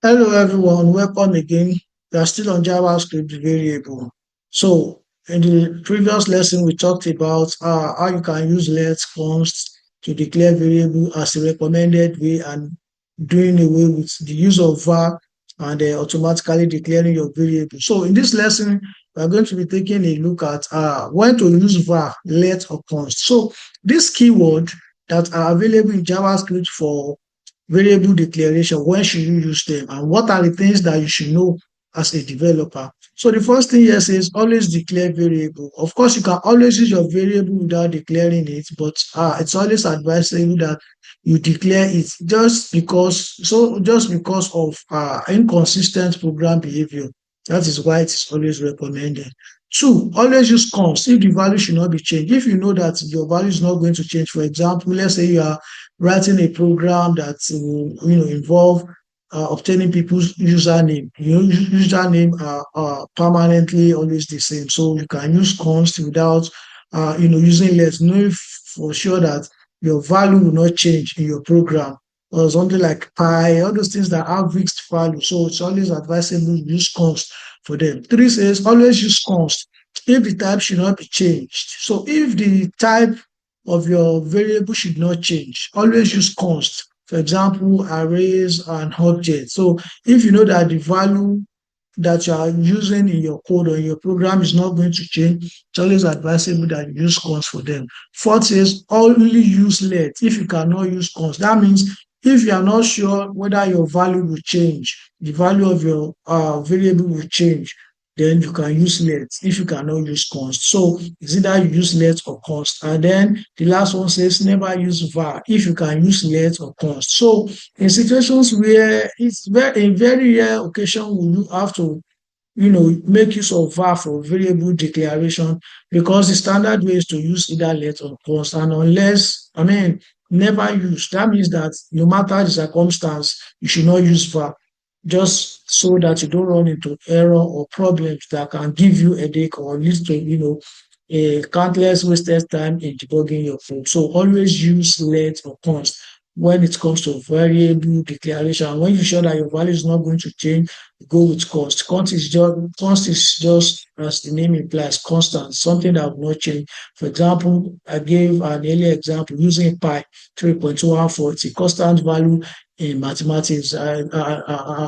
Hello everyone, welcome again. We are still on JavaScript variable. So in the previous lesson, we talked about how you can use let const to declare variable as a recommended way and doing away with the use of var and automatically declaring your variable. So in this lesson, we are going to be taking a look at when to use var, let or const. So this keyword that are available in JavaScript for variable declaration, when should you use them, and what are the things that you should know as a developer. So the first thing here says always declare variable. Of course, you can always use your variable without declaring it, but it's always advisable that you declare it just because of inconsistent program behavior. That is why it is always recommended. Two, always use const if the value should not be changed. If you know that your value is not going to change, for example, let's say you are writing a program that will involve obtaining people's username. Username are permanently always the same, so you can use const without using let. Know for sure that your value will not change in your program, or something like pi, all those things that have fixed value. So it's always advisable to use const for them. Three says always use const if the type should not be changed. So if the type of your variable should not change, always use const. For example, arrays and objects. So if you know that the value that you are using in your code or in your program is not going to change, it's always advisable that you use const for them. Fourth is only use let if you cannot use const. That means if you are not sure whether your value will change, the value of your variable will change, then you can use let if you cannot use const. So it's either you use let or const. And then the last one says never use var if you can use let or const. So in situations where it's very a very rare occasion will you have to make use of var for variable declaration, because the standard way is to use either let or const. And never use. That means that no matter the circumstance, you should not use var, just so that you don't run into error or problems that can give you a headache or lead to a countless wasted time in debugging your code. So always use let or const when it comes to variable declaration. When you're sure that your value is not going to change, go with const. Const is just as the name implies, constant, something that will not change. For example, I gave an earlier example using pi 3.214. It's a constant value in mathematics,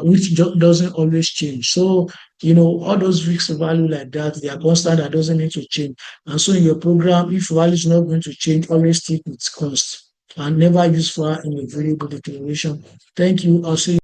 which doesn't always change. So, all those fixed value like that, they are constant, that doesn't need to change. And so in your program, if value is not going to change, always stick with const and never use var in your variable declaration. Thank you. I'll see you.